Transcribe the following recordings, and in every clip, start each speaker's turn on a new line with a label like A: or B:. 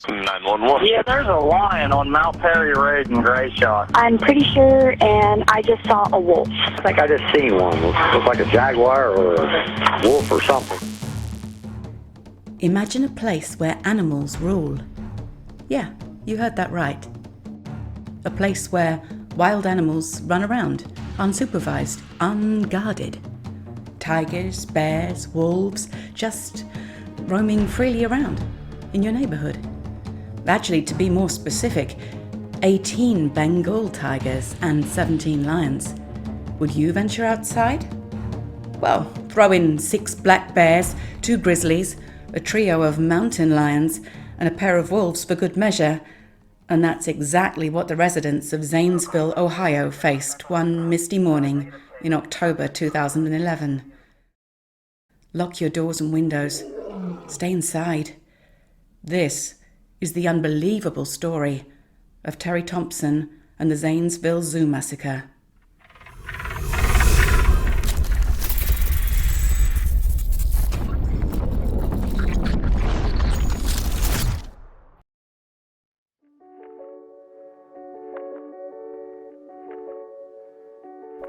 A: 911.
B: Yeah, there's a lion on Mount Perry Road in Grayshot.
C: I'm pretty sure, and I just saw a wolf.
D: I think I just seen one. Looks like a jaguar or a wolf or something.
E: Imagine a place where animals rule. Yeah, you heard that right. A place where wild animals run around, unsupervised, unguarded. Tigers, bears, wolves, just roaming freely around in your neighbourhood. Actually, to be more specific, 18 Bengal tigers and 17 lions. Would you venture outside? Well, throw in 6 black bears, 2 grizzlies, a trio of mountain lions, and a pair of wolves for good measure, and that's exactly what the residents of Zanesville, Ohio faced one misty morning in October 2011. Lock your doors and windows. Stay inside. This is the unbelievable story of Terry Thompson and the Zanesville Zoo Massacre.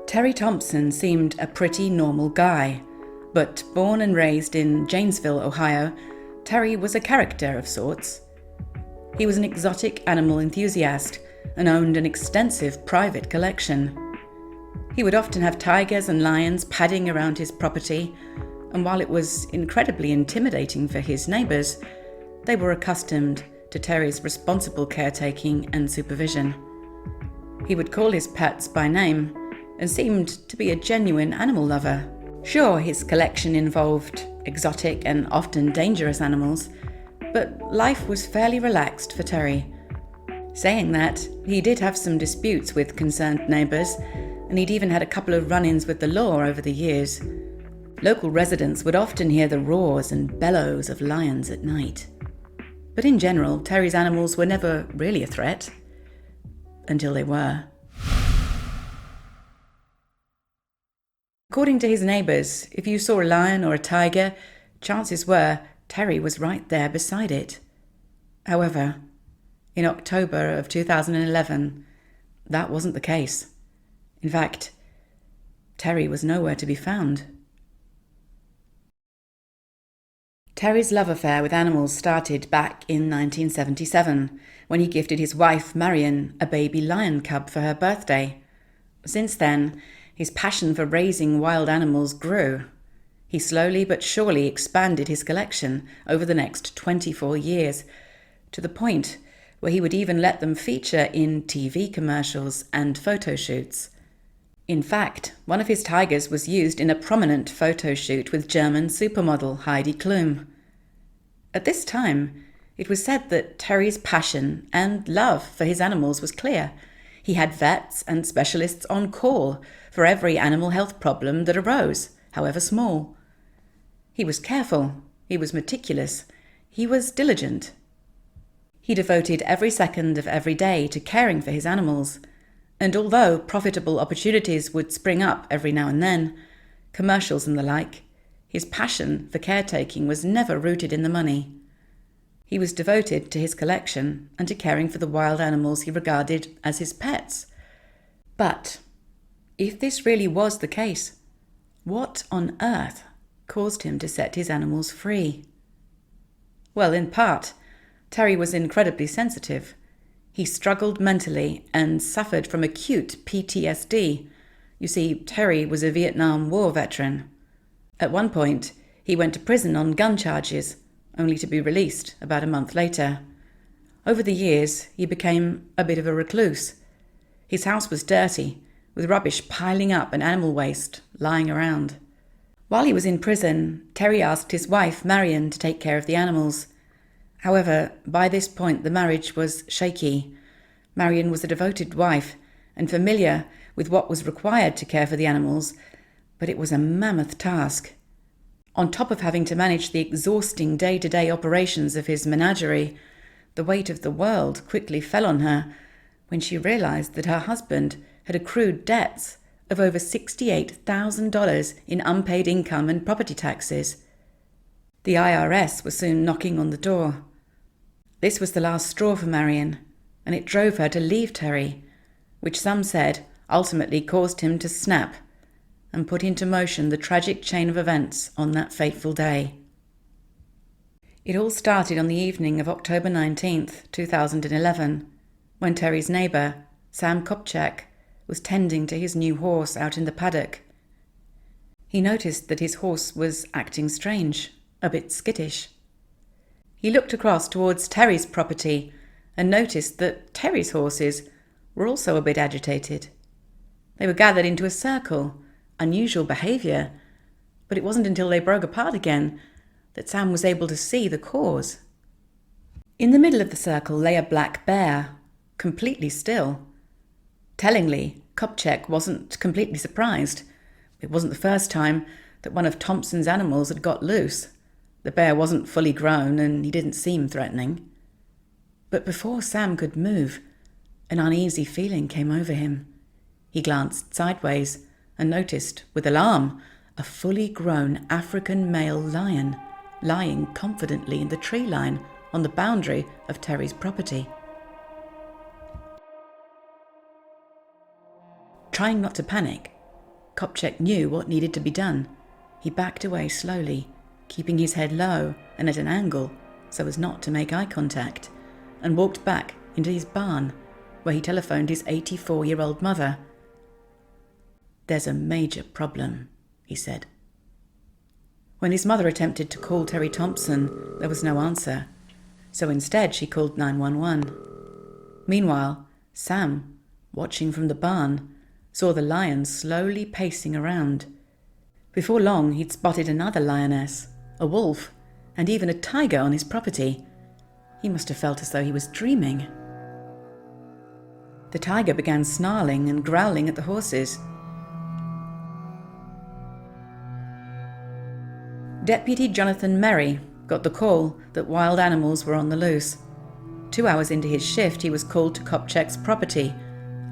E: Terry Thompson seemed a pretty normal guy, but born and raised in Janesville, Ohio, Terry was a character of sorts. He was an exotic animal enthusiast and owned an extensive private collection. He would often have tigers and lions padding around his property, and while it was incredibly intimidating for his neighbours, they were accustomed to Terry's responsible caretaking and supervision. He would call his pets by name and seemed to be a genuine animal lover. Sure, his collection involved exotic and often dangerous animals, but life was fairly relaxed for Terry. Saying that, he did have some disputes with concerned neighbours, and he'd even had a couple of run-ins with the law over the years. Local residents would often hear the roars and bellows of lions at night. But in general, Terry's animals were never really a threat. Until they were. According to his neighbours, if you saw a lion or a tiger, chances were Terry was right there beside it. However, in October of 2011, that wasn't the case. In fact, Terry was nowhere to be found. Terry's love affair with animals started back in 1977, when he gifted his wife, Marion, a baby lion cub for her birthday. Since then, his passion for raising wild animals grew. He slowly but surely expanded his collection over the next 24 years, to the point where he would even let them feature in TV commercials and photo shoots. In fact, one of his tigers was used in a prominent photo shoot with German supermodel Heidi Klum. At this time, it was said that Terry's passion and love for his animals was clear. He had vets and specialists on call for every animal health problem that arose, however small. He was careful, he was meticulous, he was diligent. He devoted every second of every day to caring for his animals, and although profitable opportunities would spring up every now and then, commercials and the like, his passion for caretaking was never rooted in the money. He was devoted to his collection and to caring for the wild animals he regarded as his pets. But if this really was the case, what on earth caused him to set his animals free? Well, in part, Terry was incredibly sensitive. He struggled mentally and suffered from acute PTSD. You see, Terry was a Vietnam War veteran. At one point, he went to prison on gun charges, only to be released about a month later. Over the years, he became a bit of a recluse. His house was dirty, with rubbish piling up and animal waste lying around. While he was in prison, Terry asked his wife, Marion, to take care of the animals. However, by this point, the marriage was shaky. Marion was a devoted wife and familiar with what was required to care for the animals, but it was a mammoth task. On top of having to manage the exhausting day-to-day operations of his menagerie, the weight of the world quickly fell on her when she realized that her husband had accrued debts of over $68,000 in unpaid income and property taxes. The IRS was soon knocking on the door. This was the last straw for Marion, and it drove her to leave Terry, which some said ultimately caused him to snap and put into motion the tragic chain of events on that fateful day. It all started on the evening of October 19th, 2011, when Terry's neighbour, Sam Kopchak, was tending to his new horse out in the paddock. He noticed that his horse was acting strange, a bit skittish. He looked across towards Terry's property and noticed that Terry's horses were also a bit agitated. They were gathered into a circle, unusual behaviour, but it wasn't until they broke apart again that Sam was able to see the cause. In the middle of the circle lay a black bear, completely still. Tellingly, Kopchak wasn't completely surprised. It wasn't the first time that one of Thompson's animals had got loose. The bear wasn't fully grown and he didn't seem threatening. But before Sam could move, an uneasy feeling came over him. He glanced sideways and noticed, with alarm, a fully grown African male lion lying confidently in the tree line on the boundary of Terry's property. Trying not to panic, Kopchak knew what needed to be done. He backed away slowly, keeping his head low and at an angle so as not to make eye contact, and walked back into his barn, where he telephoned his 84-year-old mother. "There's a major problem," he said. When his mother attempted to call Terry Thompson, there was no answer, so instead she called 911. Meanwhile, Sam, watching from the barn, saw the lion slowly pacing around. Before long, he'd spotted another lioness, a wolf, and even a tiger on his property. He must have felt as though he was dreaming. The tiger began snarling and growling at the horses. Deputy Jonathan Merry got the call that wild animals were on the loose. 2 hours into his shift, he was called to Kopchak's property,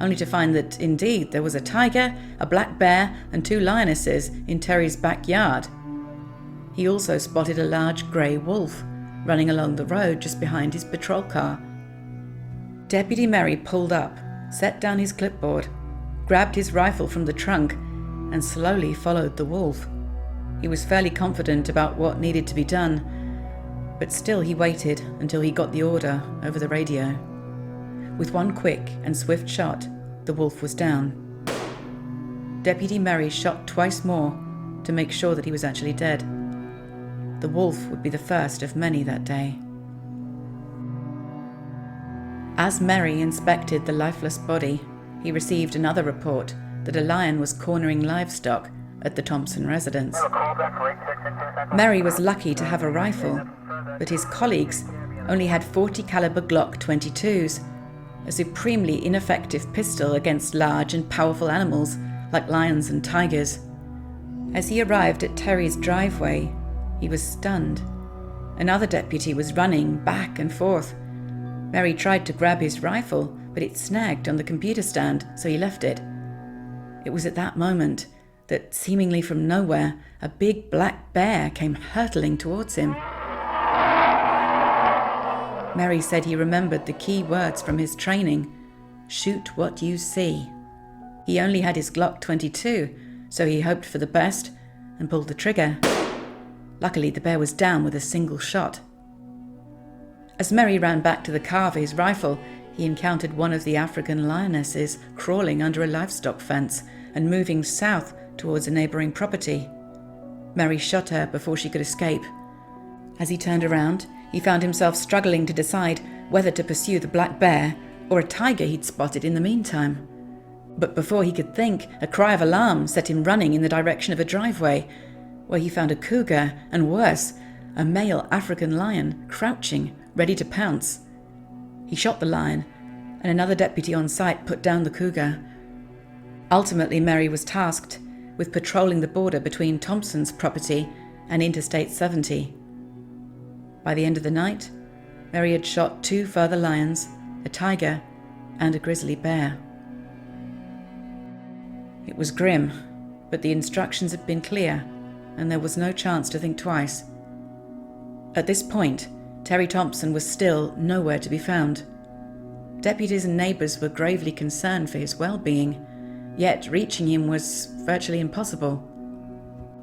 E: only to find that, indeed, there was a tiger, a black bear, and 2 lionesses in Terry's backyard. He also spotted a large grey wolf running along the road just behind his patrol car. Deputy Merry pulled up, set down his clipboard, grabbed his rifle from the trunk, and slowly followed the wolf. He was fairly confident about what needed to be done, but still he waited until he got the order over the radio. With one quick and swift shot, the wolf was down. Deputy Merry shot twice more to make sure that he was actually dead. The wolf would be the first of many that day. As Merry inspected the lifeless body, he received another report that a lion was cornering livestock at the Thompson residence. Merry was lucky to have a rifle, but his colleagues only had 40 caliber Glock 22s, a supremely ineffective pistol against large and powerful animals like lions and tigers. As he arrived at Terry's driveway, he was stunned. Another deputy was running back and forth. Merry tried to grab his rifle, but it snagged on the computer stand, so he left it. It was at that moment that, seemingly from nowhere, a big black bear came hurtling towards him. Merry said he remembered the key words from his training: "Shoot what you see." He only had his Glock 22, so he hoped for the best and pulled the trigger. Luckily, the bear was down with a single shot. As Merry ran back to the car for his rifle, he encountered one of the African lionesses crawling under a livestock fence and moving south towards a neighbouring property. Merry shot her before she could escape. As he turned around, he found himself struggling to decide whether to pursue the black bear or a tiger he'd spotted in the meantime. But before he could think, a cry of alarm set him running in the direction of a driveway, where he found a cougar, and worse, a male African lion crouching, ready to pounce. He shot the lion, and another deputy on site put down the cougar. Ultimately, Merry was tasked with patrolling the border between Thompson's property and Interstate 70. By the end of the night, Merry had shot 2 further lions, a tiger, and a grizzly bear. It was grim, but the instructions had been clear, and there was no chance to think twice. At this point, Terry Thompson was still nowhere to be found. Deputies and neighbours were gravely concerned for his well-being, yet reaching him was virtually impossible.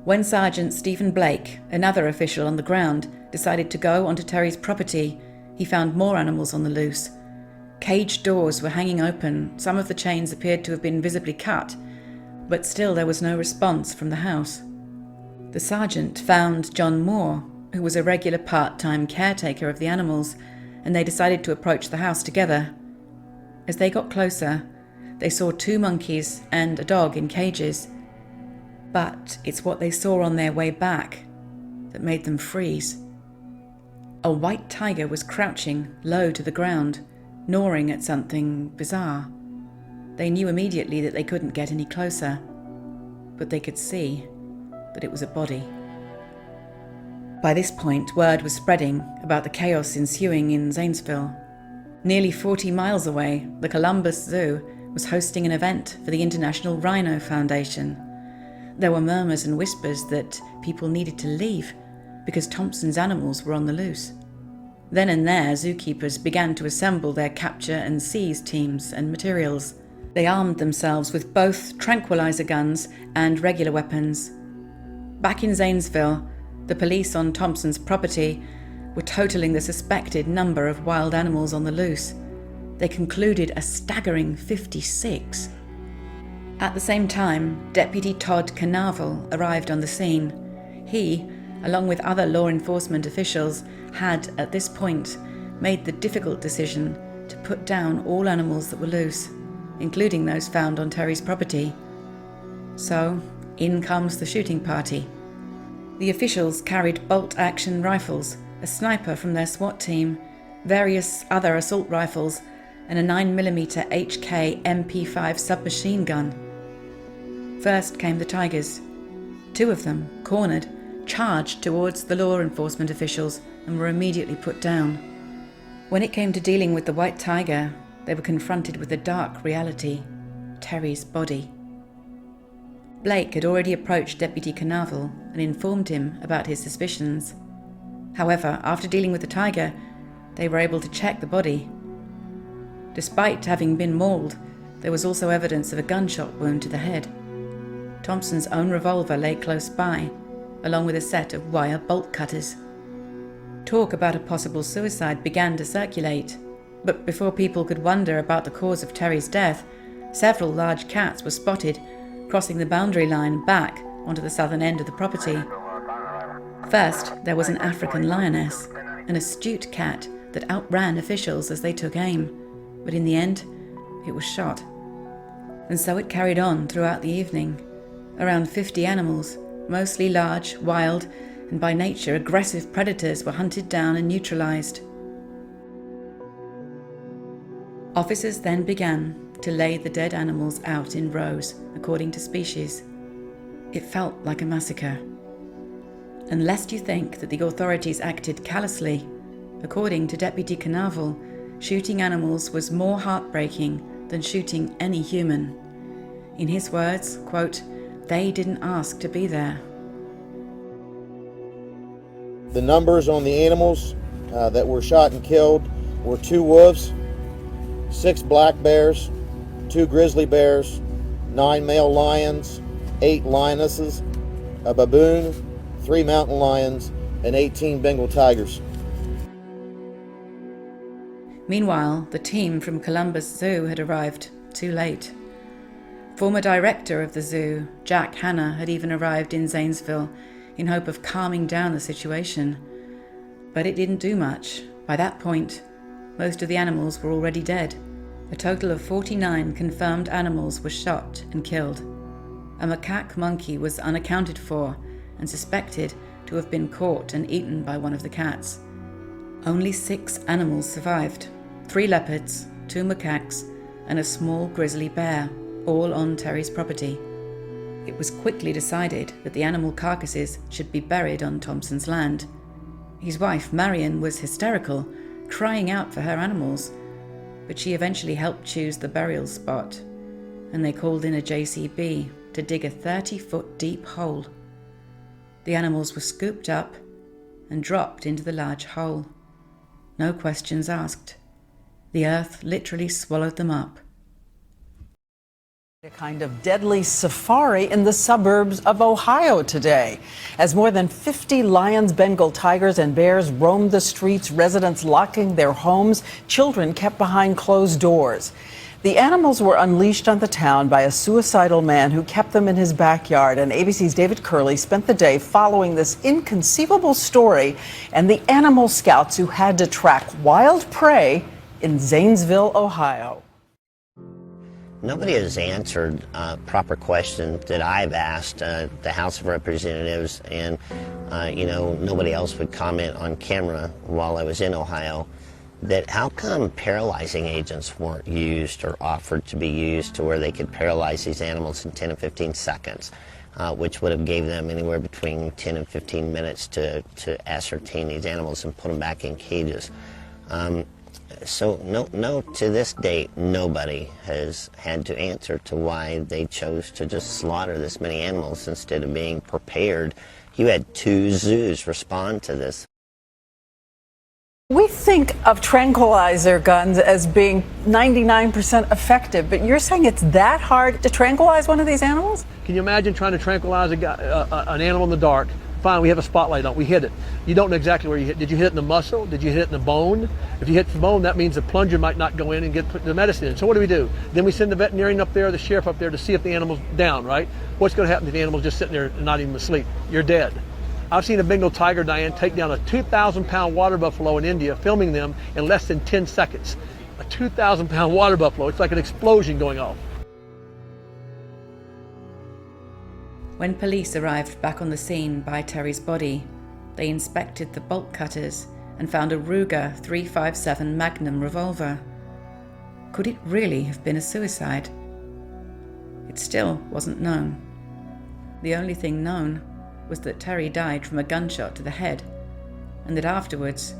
E: When Sergeant Stephen Blake, another official on the ground, decided to go onto Terry's property, he found more animals on the loose. Cage doors were hanging open, some of the chains appeared to have been visibly cut, but still there was no response from the house. The sergeant found John Moore, who was a regular part-time caretaker of the animals, and they decided to approach the house together. As they got closer, they saw 2 monkeys and a dog in cages. But it's what they saw on their way back that made them freeze. A white tiger was crouching low to the ground, gnawing at something bizarre. They knew immediately that they couldn't get any closer, but they could see that it was a body. By this point, word was spreading about the chaos ensuing in Zanesville. Nearly 40 miles away, the Columbus Zoo was hosting an event for the International Rhino Foundation. There were murmurs and whispers that people needed to leave because Thompson's animals were on the loose. Then and there, zookeepers began to assemble their capture and seize teams and materials. They armed themselves with both tranquilizer guns and regular weapons. Back in Zanesville, the police on Thompson's property were totaling the suspected number of wild animals on the loose. They concluded a staggering 56. At the same time, Deputy Todd Carnarvon arrived on the scene. He, along with other law enforcement officials, had, at this point, made the difficult decision to put down all animals that were loose, including those found on Terry's property. So, in comes the shooting party. The officials carried bolt-action rifles, a sniper from their SWAT team, various other assault rifles, and a 9mm HK MP5 submachine gun. First came the tigers. 2 of them, cornered, charged towards the law enforcement officials and were immediately put down. When it came to dealing with the white tiger, they were confronted with the dark reality: Terry's body. Blake had already approached Deputy Carnarvon and informed him about his suspicions. However, after dealing with the tiger, they were able to check the body. Despite having been mauled, there was also evidence of a gunshot wound to the head. Thompson's own revolver lay close by, along with a set of wire bolt cutters. Talk about a possible suicide began to circulate, but before people could wonder about the cause of Terry's death, several large cats were spotted crossing the boundary line back onto the southern end of the property. First, there was an African lioness, an astute cat that outran officials as they took aim, but in the end, it was shot. And so it carried on throughout the evening. Around 50 animals, mostly large, wild, and by nature aggressive predators, were hunted down and neutralized. Officers then began to lay the dead animals out in rows, according to species. It felt like a massacre. And lest you think that the authorities acted callously, according to Deputy Carnarvon, shooting animals was more heartbreaking than shooting any human. In his words, quote, "They didn't ask to be there."
A: The numbers on the animals that were shot and killed were 2 wolves, 6 black bears, 2 grizzly bears, 9 male lions, 8 lionesses, a baboon, 3 mountain lions, and 18 Bengal tigers.
E: Meanwhile, the team from Columbus Zoo had arrived too late. Former director of the zoo, Jack Hanna, had even arrived in Zanesville in hope of calming down the situation. But it didn't do much. By that point, most of the animals were already dead. A total of 49 confirmed animals were shot and killed. A macaque monkey was unaccounted for and suspected to have been caught and eaten by one of the cats. Only 6 animals survived: 3 leopards, 2 macaques, and a small grizzly bear, all on Terry's property. It was quickly decided that the animal carcasses should be buried on Thompson's land. His wife, Marion, was hysterical, crying out for her animals, but she eventually helped choose the burial spot, and they called in a JCB to dig a 30-foot deep hole. The animals were scooped up and dropped into the large hole. No questions asked. The earth literally swallowed them up.
F: A kind of deadly safari in the suburbs of Ohio today. As more than 50 lions, Bengal tigers, and bears roamed the streets, residents locking their homes, children kept behind closed doors. The animals were unleashed on the town by a suicidal man who kept them in his backyard. And ABC's David Curley spent the day following this inconceivable story and the animal scouts who had to track wild prey in Zanesville, Ohio.
G: Nobody has answered proper questions that I've asked the House of Representatives, and nobody else would comment on camera while I was in Ohio. That how come paralyzing agents weren't used or offered to be used to where they could paralyze these animals in 10 to 15 seconds, which would have gave them anywhere between 10 and 15 minutes to ascertain these animals and put them back in cages. So no, to this date, nobody has had to answer to why they chose to just slaughter this many animals instead of being prepared. You had 2 zoos respond to this.
F: We think of tranquilizer guns as being 99% effective, but you're saying it's that hard to tranquilize one of these animals?
H: Can you imagine trying to tranquilize an animal in the dark? Fine, we have a spotlight on, we hit it. You don't know exactly where you hit. Did you hit it in the muscle? Did you hit it in the bone? If you hit the bone, that means the plunger might not go in and get the medicine in. So what do? Then we send the veterinarian up there, the sheriff up there to see if the animal's down, right? What's going to happen if the animal's just sitting there and not even asleep? You're dead. I've seen a Bengal tiger, Diane, take down a 2,000-pound water buffalo in India, filming them in less than 10 seconds. A 2,000-pound water buffalo, it's like an explosion going off.
E: When police arrived back on the scene by Terry's body, they inspected the bolt cutters and found a Ruger .357 Magnum revolver. Could it really have been a suicide? It still wasn't known. The only thing known was that Terry died from a gunshot to the head, and that afterwards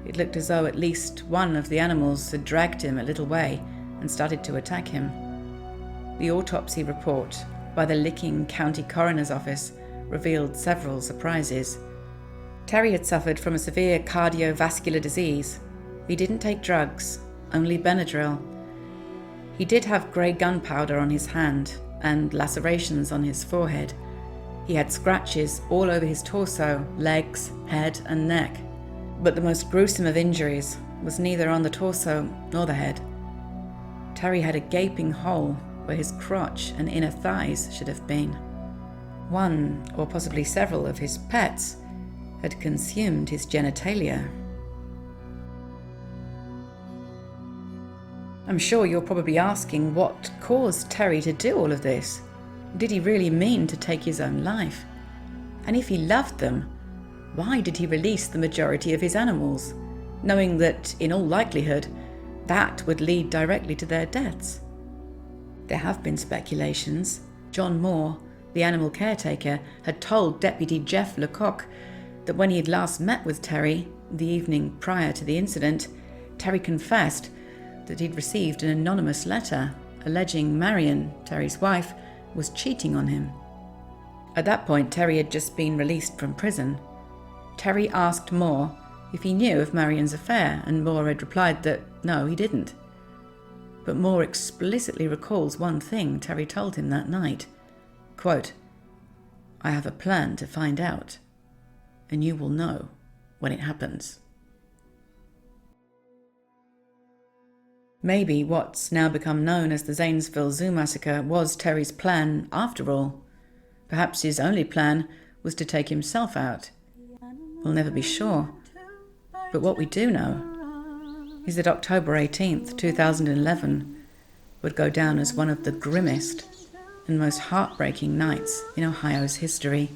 E: it looked as though at least one of the animals had dragged him a little way and started to attack him. The autopsy report by the Licking County Coroner's Office revealed several surprises. Terry had suffered from a severe cardiovascular disease. He didn't take drugs, only Benadryl. He did have grey gunpowder on his hand and lacerations on his forehead. He had scratches all over his torso, legs, head and neck. But the most gruesome of injuries was neither on the torso nor the head. Terry had a gaping hole where his crotch and inner thighs should have been. One, or possibly several, of his pets had consumed his genitalia. I'm sure you're probably asking what caused Terry to do all of this. Did he really mean to take his own life? And if he loved them, why did he release the majority of his animals, knowing that, in all likelihood, that would lead directly to their deaths? There have been speculations. John Moore, the animal caretaker, had told Deputy Jeff Lecoq that when he had last met with Terry, the evening prior to the incident, Terry confessed that he'd received an anonymous letter alleging Marion, Terry's wife, was cheating on him. At that point, Terry had just been released from prison. Terry asked Moore if he knew of Marion's affair, and Moore had replied that no, he didn't. But Moore explicitly recalls one thing Terry told him that night. Quote, "I have a plan to find out, and you will know when it happens." Maybe what's now become known as the Zanesville Zoo Massacre was Terry's plan after all. Perhaps his only plan was to take himself out. We'll never be sure. But what we do know is that October 18th, 2011 would go down as one of the grimmest and most heartbreaking nights in Ohio's history.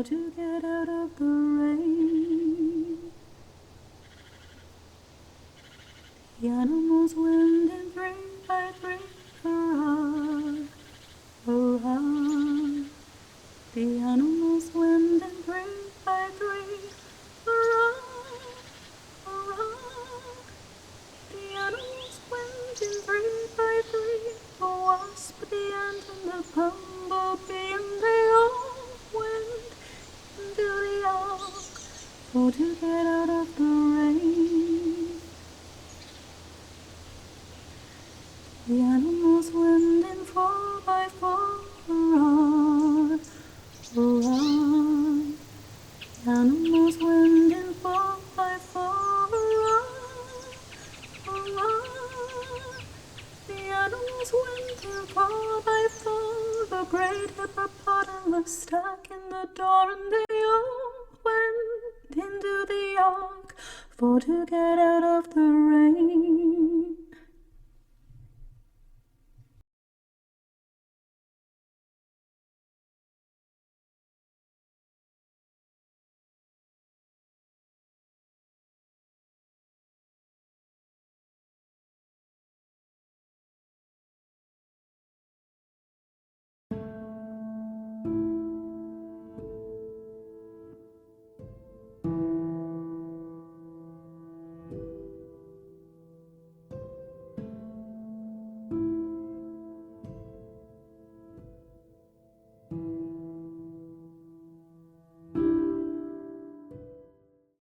I: To get out of the rain, the animals went in 3 by 3, hurrah, hurrah. The animals went in 3 by 3, hurrah, hurrah. three by three, the wasp, the ant, and the bumblebee, and they all went into the ark for to get out of the rain. The animals went in 4 by 4, hurrah, hurrah. The animals went in 4 by 4, hurrah, hurrah. The animals went in 4 by 4, the great hippopotamus stuck in the door, and they all went into the ark for to get out of the rain.